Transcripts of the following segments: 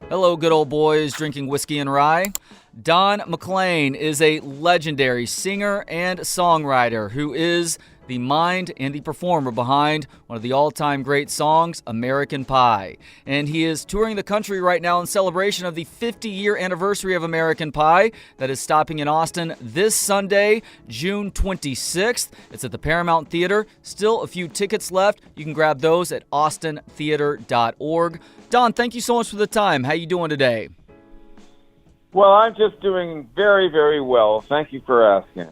Hello, good old boys drinking whiskey and rye. Don McLean is a legendary singer and songwriter who is the mind and the performer behind one of the all-time great songs, American Pie. And he is touring the country right now in celebration of the 50-year anniversary of American Pie that is stopping in Austin this Sunday, June 26th. It's at the Paramount Theatre. Still a few tickets left. You can grab those at austintheater.org. Don, thank you so much for the time. How you doing today? Well, I'm just doing very, very well. Thank you for asking.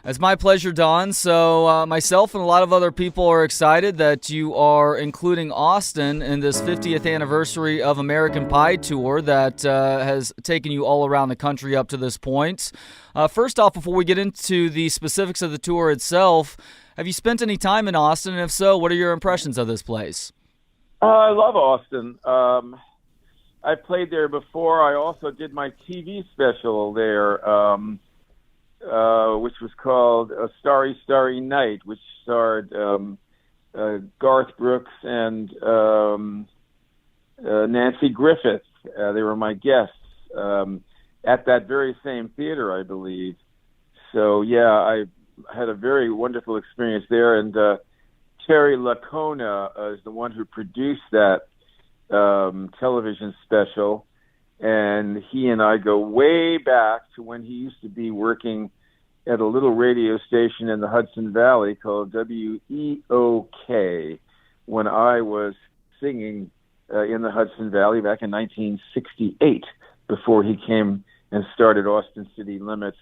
It's my pleasure, Don. So myself and a lot of other people are excited that you are including Austin in this 50th anniversary of American Pie tour that has taken you all around the country up to this point. First off, before we get into the specifics of the tour itself, have you spent any time in Austin? And if so, what are your impressions of this place? I love Austin. I played there before. I also did my TV special there, which was called A Starry, Starry Night, which starred Garth Brooks and Nancy Griffith. They were my guests at that very same theater, I believe. So, yeah, I had a very wonderful experience there. And Terry Lacona is the one who produced that television special, and he and I go way back to when he used to be working at a little radio station in the Hudson Valley called WEOK when I was singing in the Hudson Valley back in 1968 before he came and started Austin City Limits.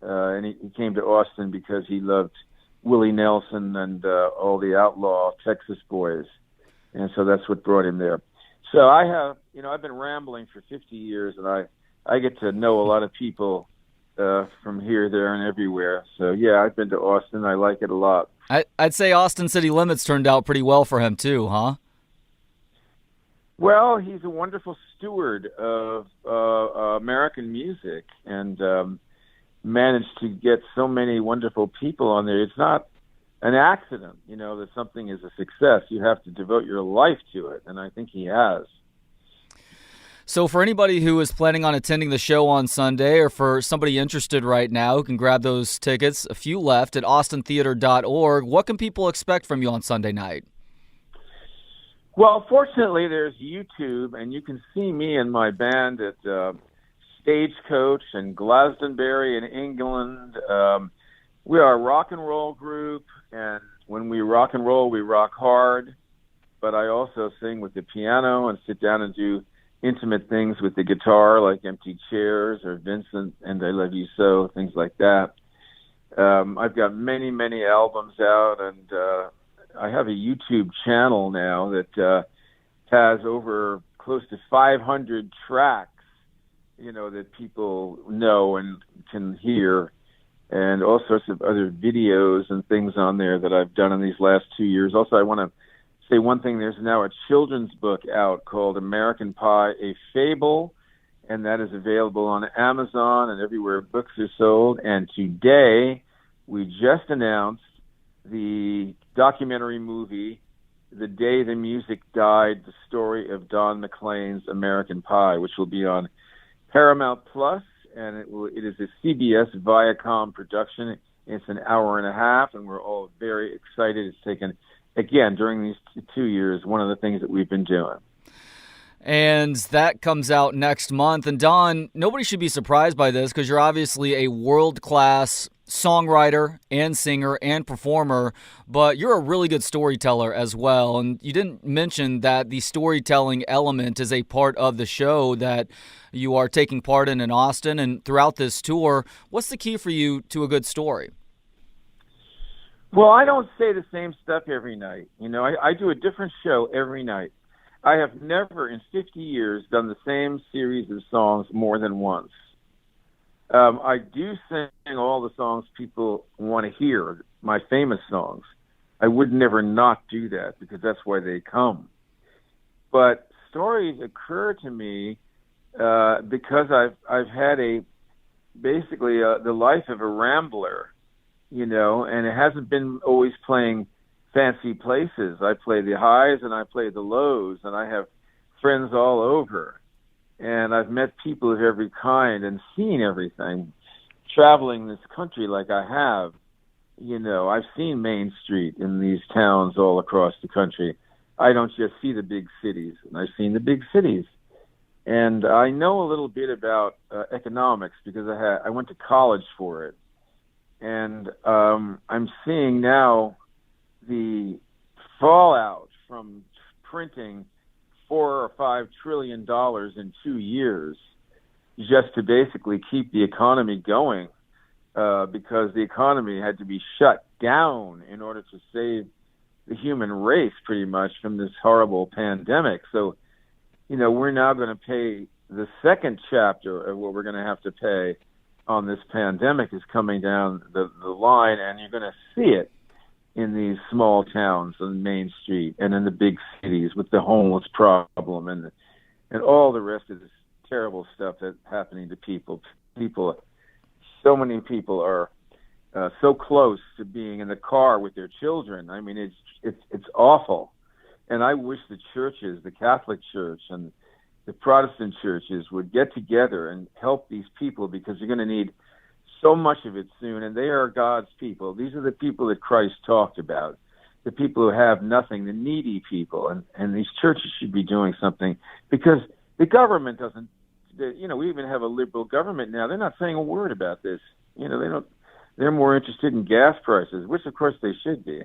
And he came to Austin because he loved Willie Nelson and all the outlaw Texas boys. And so that's what brought him there. So I have, I've been rambling for 50 years, and I get to know a lot of people from here, there, and everywhere. So, yeah, I've been to Austin. I like it a lot. I'd say Austin City Limits turned out pretty well for him, too, huh? Well, he's a wonderful steward of American music and managed to get so many wonderful people on there. It's not an accident, that something is a success. You have to devote your life to it, and I think he has. So for anybody who is planning on attending the show on Sunday, or for somebody interested right now who can grab those tickets, a few left at austintheater.org, what can people expect from you on Sunday night? Well, fortunately, there's YouTube, and you can see me and my band at Stagecoach and Glastonbury in England. We are a rock and roll group, and when we rock and roll, we rock hard. But I also sing with the piano and sit down and do intimate things with the guitar, like Empty Chairs or Vincent and I Love You So, things like that. I've got many, many albums out, and I have a YouTube channel now that has over close to 500 tracks, that people know and can hear, and all sorts of other videos and things on there that I've done in these last 2 years. Also, I want to say one thing. There's now a children's book out called American Pie, A Fable, and that is available on Amazon and everywhere books are sold. And today, we just announced the documentary movie, The Day the Music Died, the story of Don McLean's American Pie, which will be on Paramount Plus, and it is a CBS Viacom production. It's an hour and a half, and we're all very excited. It's taken, again, during these 2 years, one of the things that we've been doing. And that comes out next month. And Don, nobody should be surprised by this because you're obviously a world-class songwriter and singer and performer, but you're a really good storyteller as well. And you didn't mention that the storytelling element is a part of the show that you are taking part in Austin and throughout this tour. What's the key for you to a good story? Well, I don't say the same stuff every night. I do a different show every night. I have never in 50 years done the same series of songs more than once. I do sing all the songs people want to hear, my famous songs. I would never not do that because that's why they come. But stories occur to me because I've had basically the life of a rambler, and it hasn't been always playing fancy places. I play the highs and I play the lows, and I have friends all over. and I've met people of every kind and seen everything. Traveling this country like I have, I've seen Main Street in these towns all across the country. I don't just see the big cities, and I've seen the big cities. And I know a little bit about economics because I went to college for it. And I'm seeing now the fallout from printing $4 or $5 trillion in 2 years just to basically keep the economy going, because the economy had to be shut down in order to save the human race pretty much from this horrible pandemic. So, we're now going to pay the second chapter of what we're going to have to pay on this pandemic is coming down the line, and you're going to see it in these small towns on Main Street and in the big cities with the homeless problem and all the rest of this terrible stuff that's happening to people. So many people are so close to being in the car with their children. I mean, it's awful. And I wish the churches, the Catholic Church and the Protestant churches, would get together and help these people, because you're going to need so much of it soon. And they are God's people. These are the people that Christ talked about, the people who have nothing, the needy people. And these churches should be doing something, because the government doesn't. We even have a liberal government now. They're not saying a word about this. They don't. They're more interested in gas prices, which of course they should be.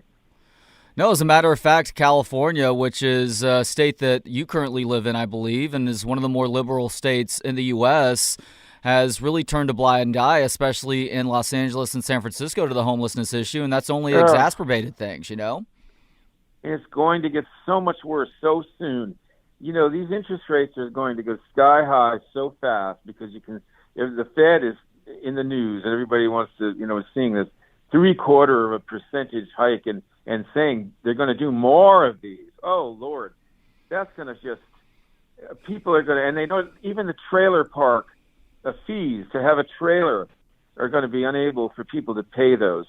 No, as a matter of fact, California, which is a state that you currently live in, I believe, and is one of the more liberal states in the U.S., has really turned a blind eye, especially in Los Angeles and San Francisco, to the homelessness issue, and that's only exacerbated things, It's going to get so much worse so soon. These interest rates are going to go sky high so fast, because if the Fed is in the news and everybody wants to, is seeing this 0.75% hike and saying they're going to do more of these. Oh, Lord, that's going to just, people are going to, and they don't, even the trailer park fees to have a trailer are going to be unable for people to pay those.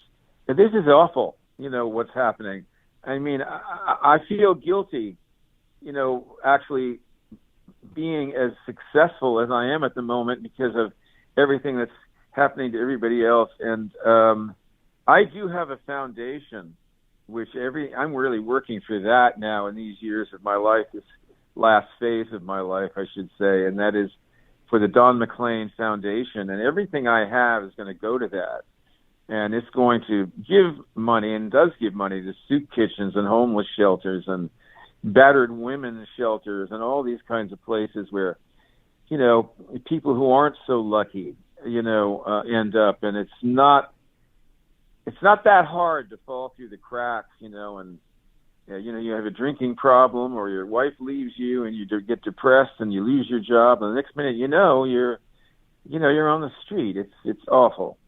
And this is awful, what's happening. I mean, I feel guilty, actually being as successful as I am at the moment because of everything that's happening to everybody else. And I do have a foundation, which I'm really working for that now in these years of my life, this last phase of my life, I should say, and that is for the Don McLean Foundation. And everything I have is going to go to that. And it's going to give money, and does give money, to soup kitchens and homeless shelters and battered women's shelters and all these kinds of places where, people who aren't so lucky, end up. And it's not that hard to fall through the cracks, and you have a drinking problem, or your wife leaves you and you get depressed and you lose your job, and the next minute you're on the street. It's awful.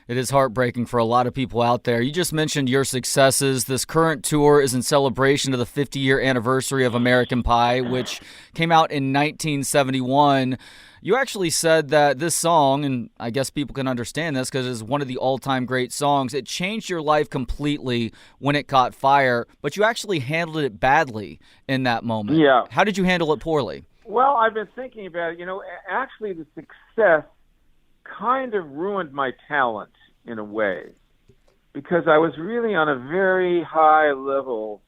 It is heartbreaking for a lot of people out there. You just mentioned your successes. This current tour is in celebration of the 50-year anniversary of American Pie, which came out in 1971. You actually said that this song, and I guess people can understand this because it's one of the all-time great songs, it changed your life completely when it caught fire, but you actually handled it badly in that moment. Yeah. How did you handle it poorly? Well, I've been thinking about it. Actually the success kind of ruined my talent in a way, because I was really on a very high level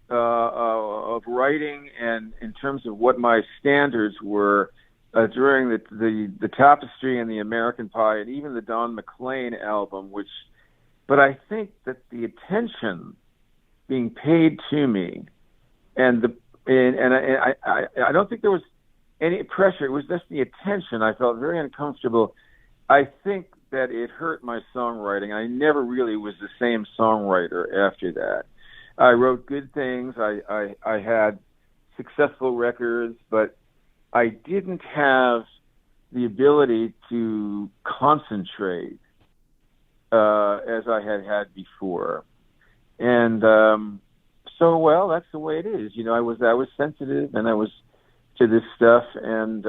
of writing, and in terms of what my standards were during the Tapestry and the American Pie and even the Don McLean album, but I think that the attention being paid to me and I don't think there was any pressure. It was just the attention. I felt very uncomfortable. I think that it hurt my songwriting. I never really was the same songwriter after that. I wrote good things. I had successful records, but I didn't have the ability to concentrate as I had before. And well, that's the way it is. I was sensitive, and I was to this stuff, and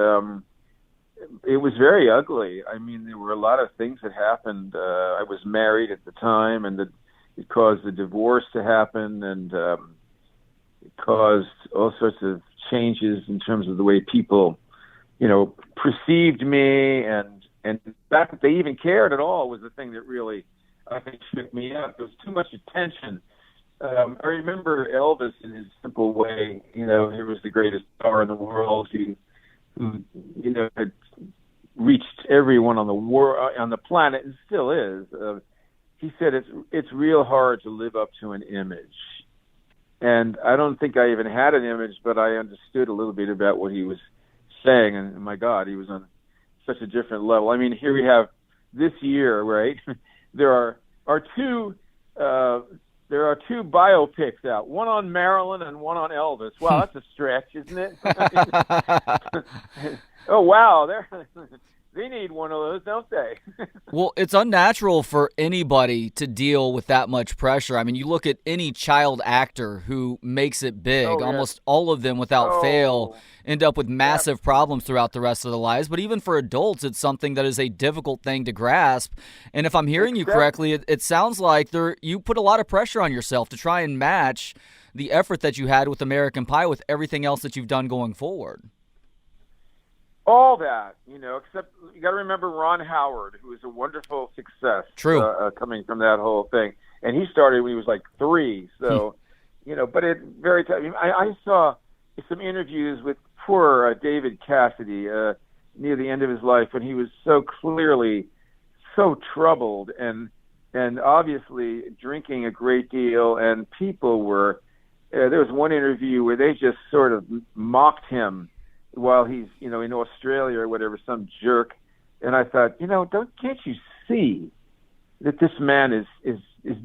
it was very ugly. I mean, there were a lot of things that happened. I was married at the time, and it caused the divorce to happen, and it caused all sorts of changes in terms of the way people perceived me, and the fact that they even cared at all was the thing that really, I think, shook me up. There was too much attention. I remember Elvis in his simple way. He was the greatest star in the world who had reached everyone on the planet, and still is. He said it's real hard to live up to an image. And I don't think I even had an image, but I understood a little bit about what he was saying. And my God, he was on such a different level. I mean, here we have this year, right? There are two biopics out, one on Marilyn and one on Elvis. Wow, that's a stretch, isn't it? Oh, wow, they need one of those, don't they? Well, it's unnatural for anybody to deal with that much pressure. I mean, you look at any child actor who makes it big, almost all of them without fail end up with massive problems throughout the rest of their lives. But even for adults, it's something that is a difficult thing to grasp. And if I'm hearing you correctly, it sounds like you put a lot of pressure on yourself to try and match the effort that you had with American Pie with everything else that you've done going forward. All that, except you got to remember Ron Howard, who was a wonderful success. True. Coming from that whole thing. And he started when he was like 3. So, but I saw some interviews with poor David Cassidy near the end of his life when he was so clearly so troubled and obviously drinking a great deal. And people were, there was one interview where they just sort of mocked him while he's, in Australia or whatever, some jerk. And I thought, can't you see that this man is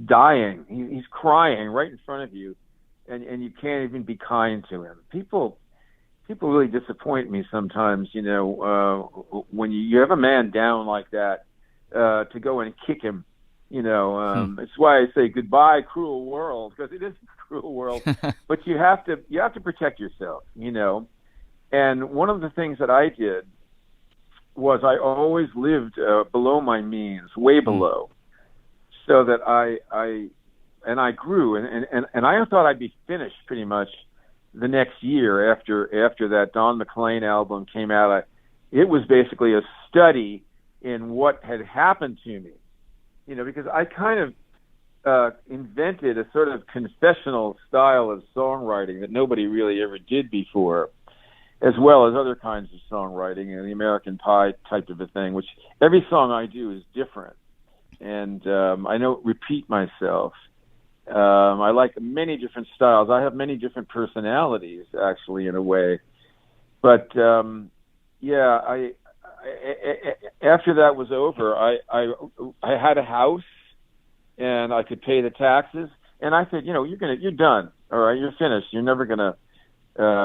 dying? He's crying right in front of you, and you can't even be kind to him. People really disappoint me sometimes, when you have a man down like that, to go and kick him, It's why I say goodbye, cruel world, because it is a cruel world. But you have to protect yourself, And one of the things that I did was I always lived below my means, way below, so that I grew, and I thought I'd be finished pretty much the next year after that Don McLean album came out. It was basically a study in what had happened to me, because I kind of invented a sort of confessional style of songwriting that nobody really ever did before, as well as other kinds of songwriting and the American Pie type of a thing, which every song I do is different. And I don't repeat myself. I like many different styles. I have many different personalities, actually, in a way. But, I after that was over, I had a house, and I could pay the taxes. And I said, you're done. All right, you're finished. You're never going to.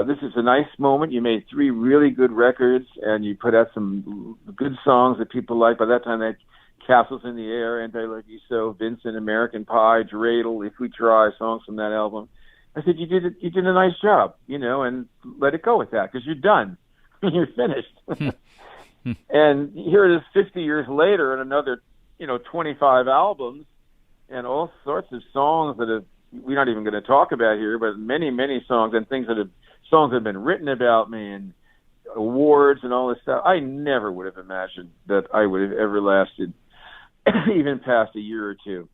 This is a nice moment. You made 3 really good records, and you put out some good songs that people like. By that time, they had Castles in the Air, Anti-Lucky So, Vincent, American Pie, Dreidel, If We Try, songs from that album. I said, you did a nice job, and let it go with that, because you're done. You're finished. And here it is 50 years later, and another, 25 albums, and all sorts of songs that we're not even going to talk about here, but many, many songs and songs that have been written about me and awards and all this stuff. I never would have imagined that I would have ever lasted even past a year or two.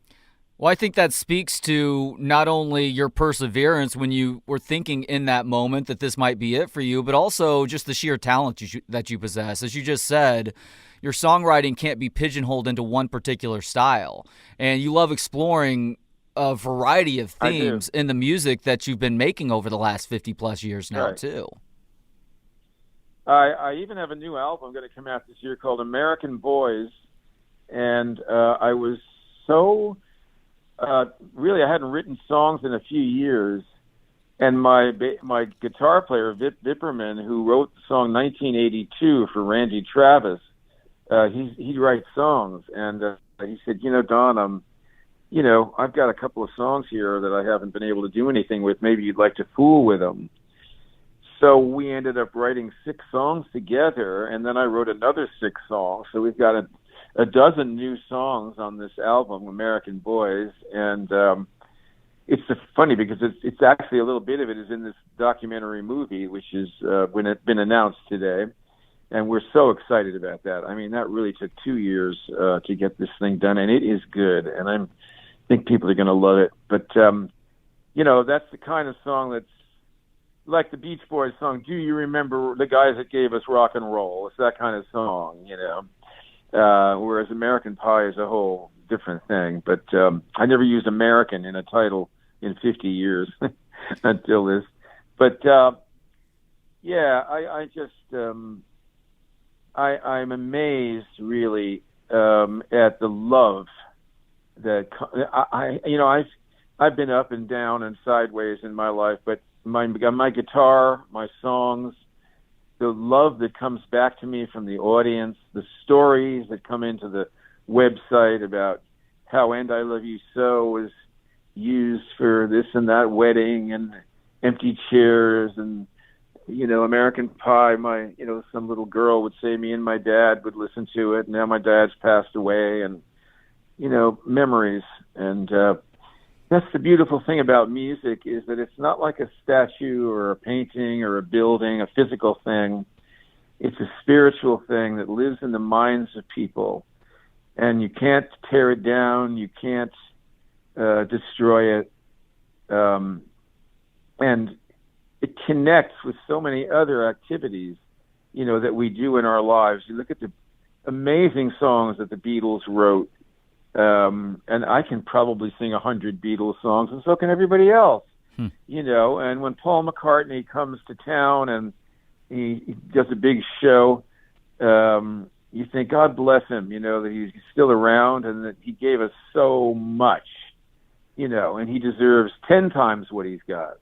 Well, I think that speaks to not only your perseverance when you were thinking in that moment that this might be it for you, but also just the sheer talent that you possess. As you just said, your songwriting can't be pigeonholed into one particular style, and you love exploring a variety of themes in the music that you've been making over the last 50-plus years now, too. I even have a new album going to come out this year called American Boys, and I was so... really, I hadn't written songs in a few years, and my guitar player, Vip Vipperman, who wrote the song 1982 for Randy Travis, he writes songs, and he said, Don, I've got a couple of songs here that I haven't been able to do anything with. Maybe you'd like to fool with them. So we ended up writing 6 songs together, and then I wrote another 6 songs. So we've got a dozen new songs on this album, American Boys, and it's funny because it's actually a little bit of it is in this documentary movie, which is been announced today, And we're so excited about that. I mean, that really took 2 years to get this thing done, and it is good. And I think people are going to love it. But, that's the kind of song that's like the Beach Boys song, Do You Remember the Guys That Gave Us Rock and Roll? It's that kind of song, whereas American Pie is a whole different thing. But I never used American in a title in 50 years until this. But, I just... I'm amazed, really, at the love that I've been up and down and sideways in my life, but my guitar, my songs, the love that comes back to me from the audience, the stories that come into the website about how "And I Love You So" was used for this and that wedding, and empty chairs, and American Pie, some little girl would say me and my dad would listen to it. Now my dad's passed away, and, memories. And that's the beautiful thing about music, is that it's not like a statue or a painting or a building, a physical thing. It's a spiritual thing that lives in the minds of people. And you can't tear it down. You can't destroy it. And it connects with so many other activities, that we do in our lives. You look at the amazing songs that the Beatles wrote, and I can probably sing 100 Beatles songs, and so can everybody else, And when Paul McCartney comes to town and he does a big show, you think, God bless him, that he's still around and that he gave us so much, and he deserves 10 times what he's got.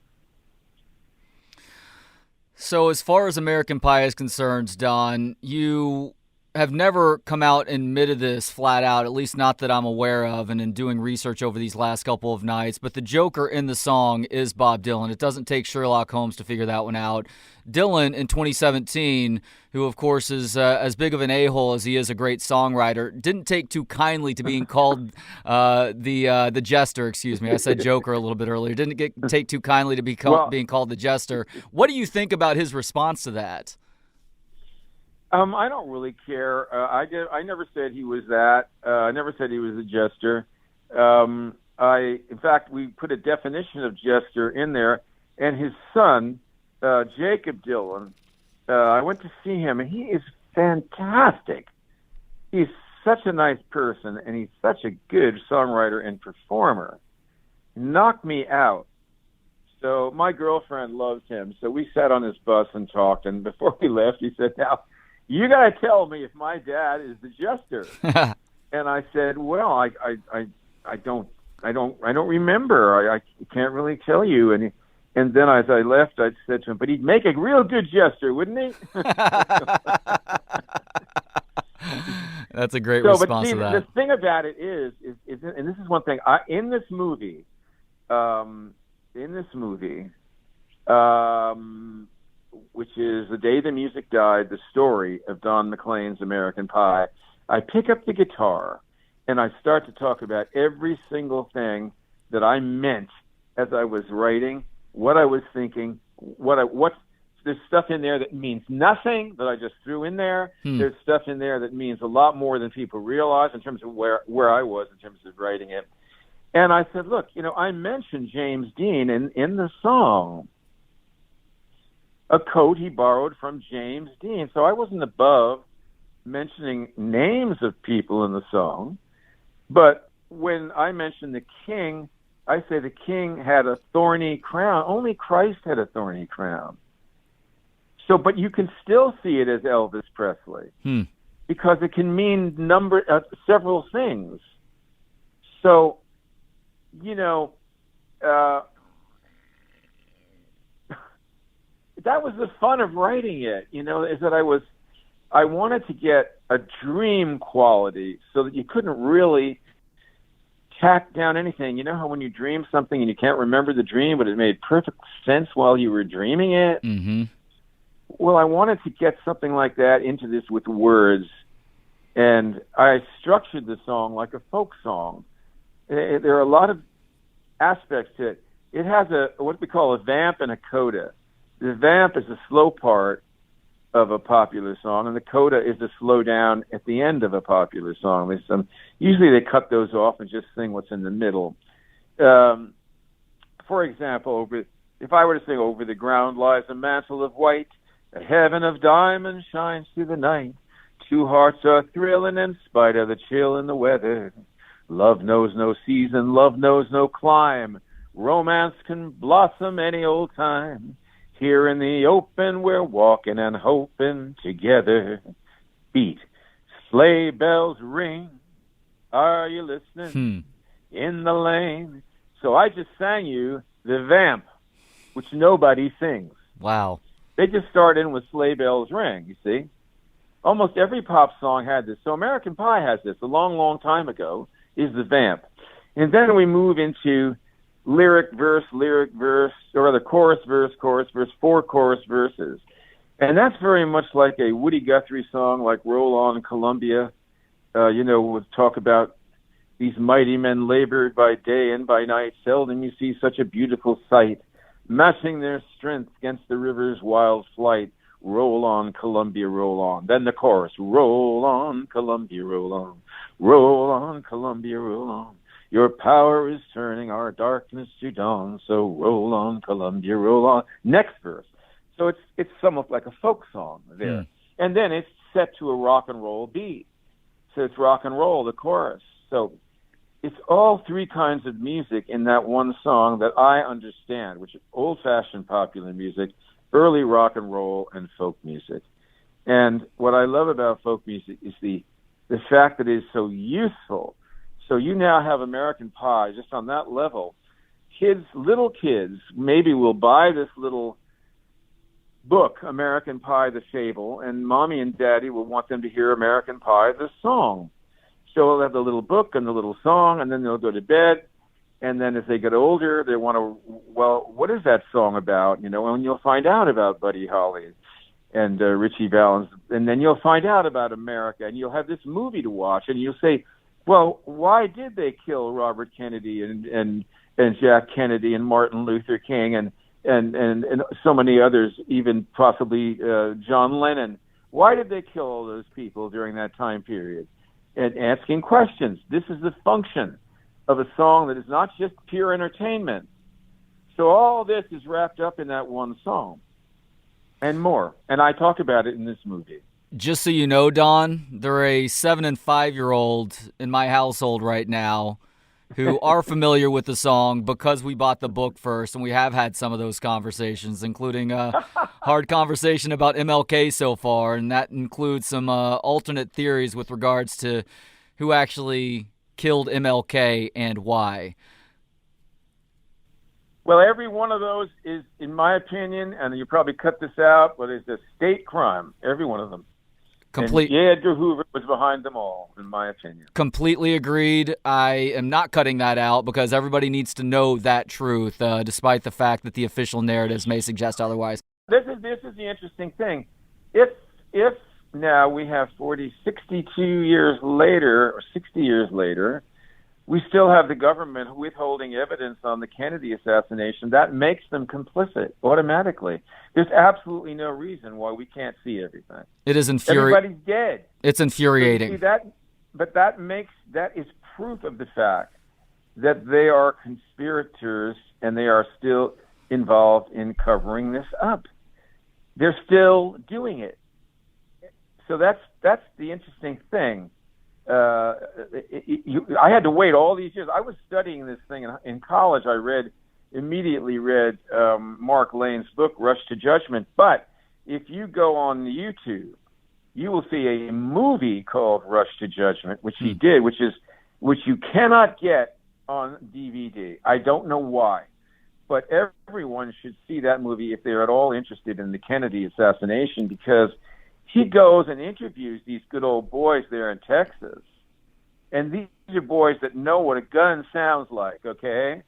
So as far as American Pie is concerned, Don, you have never come out and admitted this flat out, at least not that I'm aware of, and in doing research over these last couple of nights, but the Joker in the song is Bob Dylan. It doesn't take Sherlock Holmes to figure that one out. Dylan in 2017, who of course is as big of an a-hole as he is a great songwriter, didn't take too kindly to being called the jester. Excuse me, I said Joker a little bit earlier. Didn't take too kindly to being called the jester. What do you think about his response to that? I don't really care. I never said he was that. I never said he was a jester. In fact, we put a definition of jester in there, and his son, Jacob Dylan, I went to see him, and he is fantastic. He's such a nice person, and he's such a good songwriter and performer. Knocked me out. So my girlfriend loves him. So we sat on his bus and talked, and before we left, he said, "Now, you got to tell me if my dad is the jester." And I said, "Well, I don't remember. I can't really tell you." And then as I left, I said to him, "But he'd make a real good jester, wouldn't he?" That's a great response to that. The thing about it is, and this is one thing, in this movie, which is The Day the Music Died, the story of Don McLean's American Pie, I pick up the guitar and I start to talk about every single thing that I meant as I was writing, what I was thinking, there's stuff in there that means nothing that I just threw in there. There's stuff in there that means a lot more than people realize in terms of where I was in terms of writing it. And I said, look, I mentioned James Dean in the song, a coat he borrowed from James Dean. So I wasn't above mentioning names of people in the song. But when I mentioned the king, I say the king had a thorny crown. Only Christ had a thorny crown. So, but you can still see it as Elvis Presley because it can mean several things. So, that was the fun of writing it, is that I wanted to get a dream quality so that you couldn't really tack down anything. You know how when you dream something and you can't remember the dream, but it made perfect sense while you were dreaming it? Mm-hmm. Well, I wanted to get something like that into this with words, and I structured the song like a folk song. There are a lot of aspects to it. It has what we call a vamp and a coda. The vamp is a slow part, of a popular song, and the coda is a slow down at the end of a popular song. Usually they cut those off and just sing what's in the middle. For example, if I were to sing, "Over the ground lies a mantle of white, a heaven of diamonds shines through the night. Two hearts are thrilling in spite of the chill in the weather. Love knows no season, love knows no clime. Romance can blossom any old time. Here in the open, we're walking and hoping together. Beat, sleigh bells ring. Are you listening? In the lane." So I just sang you the vamp, which nobody sings. Wow. They just start in with "Sleigh Bells Ring," you see. Almost every pop song had this. So American Pie has this a long, long time ago, is the vamp. And then we move into lyric, verse, or the chorus, verse, 4 chorus verses. And that's very much like a Woody Guthrie song like "Roll On, Columbia." We'll talk about these mighty men labored by day and by night. Seldom you see such a beautiful sight, matching their strength against the river's wild flight. Roll on, Columbia, roll on. Then the chorus, "Roll on, Columbia, roll on. Roll on, Columbia, roll on. Your power is turning our darkness to dawn. So roll on, Columbia, roll on." Next verse. So it's somewhat like a folk song there. And then it's set to a rock and roll beat. So it's rock and roll, the chorus. So it's all three kinds of music in that one song that I understand, which is old-fashioned popular music, early rock and roll, and folk music. And what I love about folk music is the fact that it is so youthful. So you now have American Pie just on that level. Little kids maybe will buy this little book, American Pie, the Fable, and mommy and daddy will want them to hear American Pie, the song. So they'll have the little book and the little song, and then they'll go to bed. And then as they get older, they want to, well, what is that song about? And you'll find out about Buddy Holly and Richie Valens. And then you'll find out about America, and you'll have this movie to watch. And you'll say, well, why did they kill Robert Kennedy and Jack Kennedy and Martin Luther King and so many others, even possibly John Lennon? Why did they kill all those people during that time period? And asking questions. This is the function of a song that is not just pure entertainment. So all this is wrapped up in that one song and more. And I talk about it in this movie. Just so you know, Don, there are a 7 and 5-year-old in my household right now who are familiar with the song because we bought the book first, and we have had some of those conversations, including a hard conversation about MLK so far, and that includes some alternate theories with regards to who actually killed MLK and why. Well, every one of those is, in my opinion, and you probably cut this out, but it's a state crime, every one of them. And J. Edgar Hoover was behind them all, in my opinion. Completely agreed. I am not cutting that out because everybody needs to know that truth, despite the fact that the official narratives may suggest otherwise. This is the interesting thing. If now we have 62 years later, or 60 years later, we still have the government withholding evidence on the Kennedy assassination, that makes them complicit automatically. There's absolutely no reason why we can't see everything. It is infuriating. Everybody's dead. It's infuriating. So that is proof of the fact that they are conspirators and they are still involved in covering this up. They're still doing it. So that's the interesting thing. I had to wait all these years. I was studying this thing in college. I immediately read Mark Lane's book, Rush to Judgment. But if you go on YouTube, you will see a movie called Rush to Judgment, which he did, which you cannot get on DVD. I don't know why, but everyone should see that movie if they're at all interested in the Kennedy assassination, because he goes and interviews these good old boys there in Texas. And these are boys that know what a gun sounds like, okay?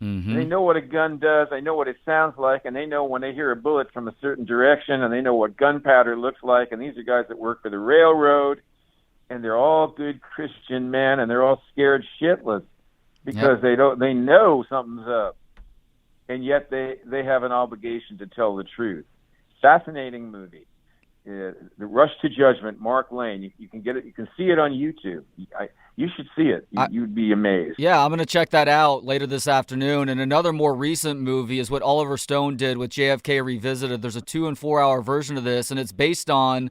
Mm-hmm. They know what a gun does. They know what it sounds like. And they know when they hear a bullet from a certain direction. And they know what gunpowder looks like. And these are guys that work for the railroad. And they're all good Christian men. And they're all scared shitless because they know something's up. And yet they have an obligation to tell the truth. Fascinating movie. The Rush to Judgment, Mark Lane. You can get it. You can see it on YouTube. You should see it. You'd be amazed. Yeah, I'm going to check that out later this afternoon. And another more recent movie is what Oliver Stone did with JFK Revisited. There's a 2 and 4 hour version of this, and it's based on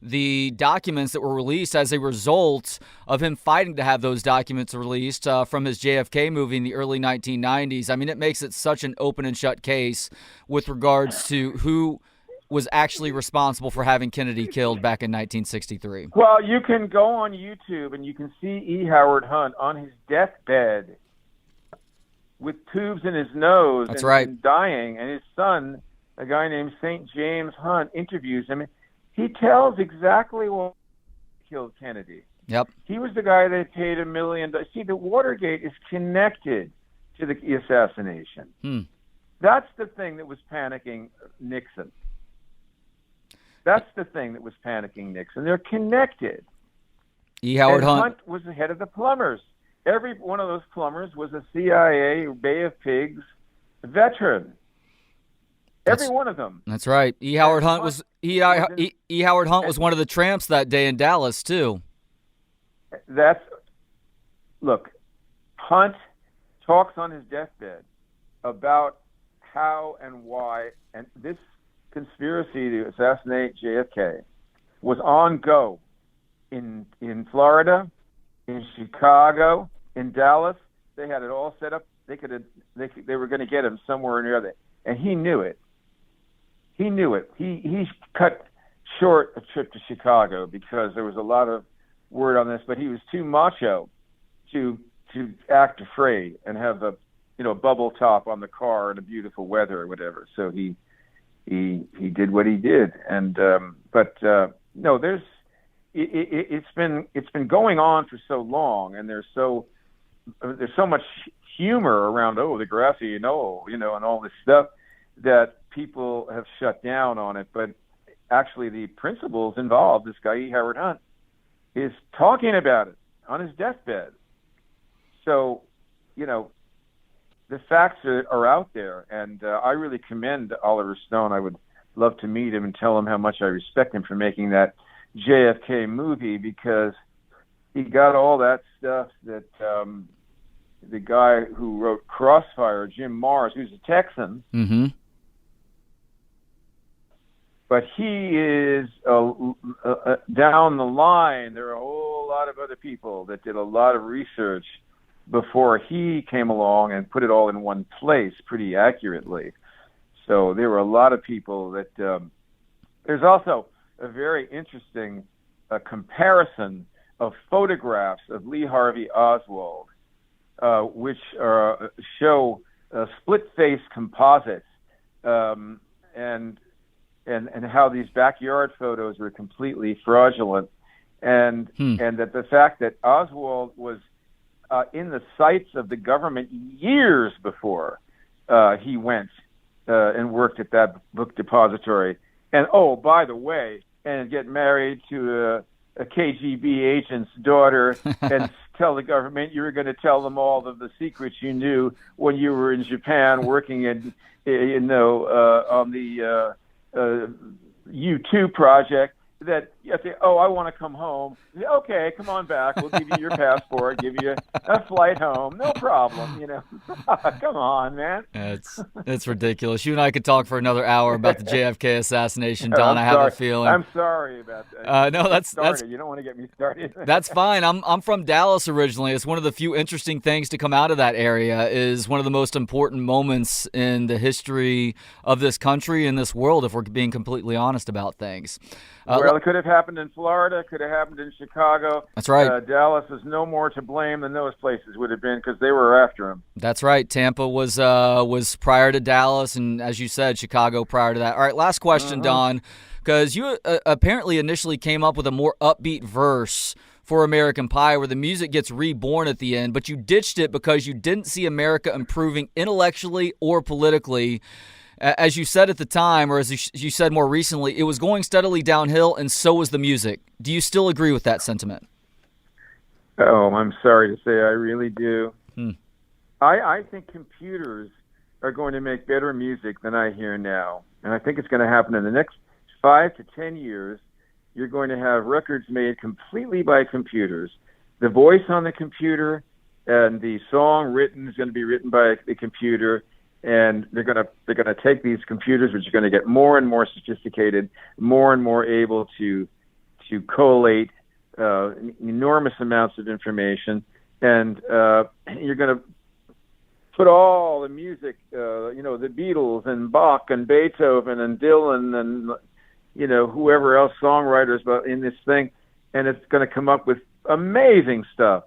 the documents that were released as a result of him fighting to have those documents released from his JFK movie in the early 1990s. I mean, it makes it such an open and shut case with regards to who was actually responsible for having Kennedy killed back in 1963. Well, you can go on YouTube and you can see E. Howard Hunt on his deathbed with tubes in his nose. That's and, right. and dying, and his son, a guy named St. James Hunt, interviews him. He tells exactly what killed Kennedy. Yep. He was the guy that paid $1 million. See, the Watergate is connected to the assassination. That's the thing that was panicking Nixon. That's the thing that was panicking Nixon. They're connected. E. Howard and Hunt was the head of the plumbers. Every one of those plumbers was a CIA, Bay of Pigs veteran. Every one of them. That's right. E. Howard Hunt was E. Howard Hunt was one of the tramps that day in Dallas too. Look, Hunt talks on his deathbed about how and why, and this conspiracy to assassinate JFK was on go in Florida, in Chicago, in Dallas. They had it all set up. They were going to get him somewhere or the other, and he knew it. He knew it. He cut short a trip to Chicago because there was a lot of word on this, but he was too macho to act afraid and have a bubble top on the car in a beautiful weather or whatever. So he did what he did, and no, it's been going on for so long, and there's so much humor around the grassy knoll, and all this stuff that people have shut down on it. But actually, the principles involved, this guy E. Howard Hunt, is talking about it on his deathbed. So, the facts are out there, and I really commend Oliver Stone. I would love to meet him and tell him how much I respect him for making that JFK movie, because he got all that stuff that the guy who wrote Crossfire, Jim Morris, who's a Texan, but he is down the line. There are a whole lot of other people that did a lot of research before he came along and put it all in one place pretty accurately. So there were a lot of people that there's also a very interesting comparison of photographs of Lee Harvey Oswald, which show split-face composites, and how these backyard photos were completely fraudulent, and that the fact that Oswald was in the sights of the government years before he went and worked at that book depository, and by the way, and get married to a KGB agent's daughter and tell the government you were going to tell them all of the secrets you knew when you were in Japan working on the U2 project, that you have to, I want to come home. Okay, come on back. We'll give you your passport, give you a flight home. No problem, Come on, man. It's ridiculous. You and I could talk for another hour about the JFK assassination, Don. I have a feeling. I'm sorry about that. No, that's you don't want to get me started. That's fine. I'm from Dallas originally. It's one of the few interesting things to come out of that area. Is one of the most important moments in the history of this country and this world, if we're being completely honest about things. Well, it could have happened in Florida. It could have happened in Chicago. That's right. Dallas is no more to blame than those places would have been, because they were after him. That's right. Tampa was prior to Dallas, and as you said, Chicago prior to that. All right, last question, Don, because you apparently initially came up with a more upbeat verse for American Pie where the music gets reborn at the end, but you ditched it because you didn't see America improving intellectually or politically. As you said at the time, or as you said more recently, it was going steadily downhill, and so was the music. Do you still agree with that sentiment? Oh, I'm sorry to say I really do. I think computers are going to make better music than I hear now, and I think it's going to happen in the next 5 to 10 years, you're going to have records made completely by computers. The voice on the computer and the song written is going to be written by the computer, and they're going to take these computers, which are going to get more and more sophisticated, more and more able to collate enormous amounts of information, and you're going to put all the music, the Beatles and Bach and Beethoven and Dylan and whoever else, songwriters, but in this thing, and it's going to come up with amazing stuff.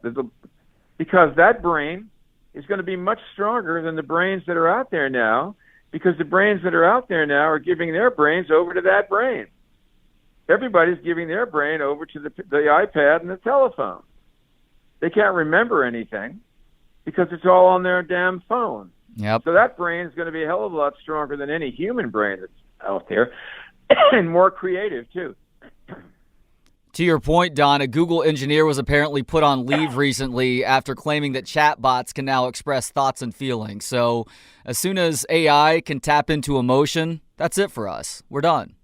Because that brain is going to be much stronger than the brains that are out there now, because the brains that are out there now are giving their brains over to that brain. Everybody's giving their brain over to the iPad and the telephone. They can't remember anything because it's all on their damn phone. Yep. So that brain is going to be a hell of a lot stronger than any human brain that's out there, and more creative, too. To your point, Don, a Google engineer was apparently put on leave recently after claiming that chatbots can now express thoughts and feelings. So as soon as AI can tap into emotion, that's it for us. We're done.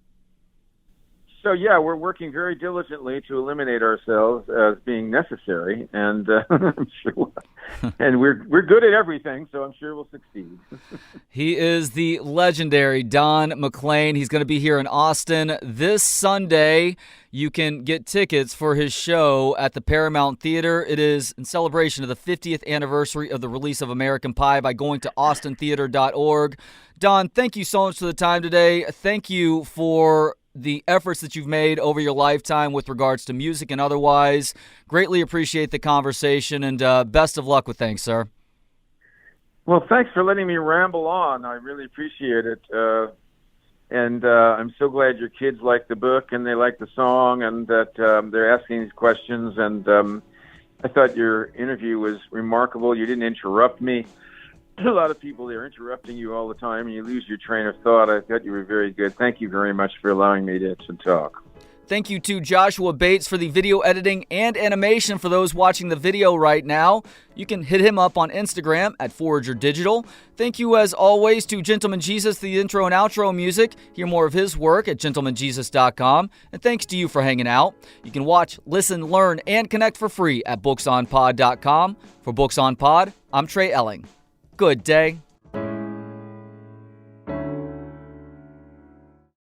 So, yeah, we're working very diligently to eliminate ourselves as being necessary, and I'm sure and we're good at everything, so I'm sure we'll succeed. He is the legendary Don McLean. He's going to be here in Austin this Sunday. You can get tickets for his show at the Paramount Theatre. It is in celebration of the 50th anniversary of the release of American Pie by going to austintheater.org. Don, thank you so much for the time today. Thank you for the efforts that you've made over your lifetime with regards to music and otherwise. Greatly appreciate the conversation, and best of luck with things, sir. Well, thanks for letting me ramble on. I really appreciate it. And I'm so glad your kids like the book and they like the song, and that they're asking these questions. And I thought your interview was remarkable. You didn't interrupt me. A lot of people, they're interrupting you all the time, and you lose your train of thought. I thought you were very good. Thank you very much for allowing me to talk. Thank you to Joshua Bates for the video editing and animation for those watching the video right now. You can hit him up on Instagram at Forager Digital. Thank you, as always, to Gentleman Jesus, the intro and outro music. Hear more of his work at gentlemanjesus.com. And thanks to you for hanging out. You can watch, listen, learn, and connect for free at booksonpod.com. For Books on Pod, I'm Trey Elling. Good day.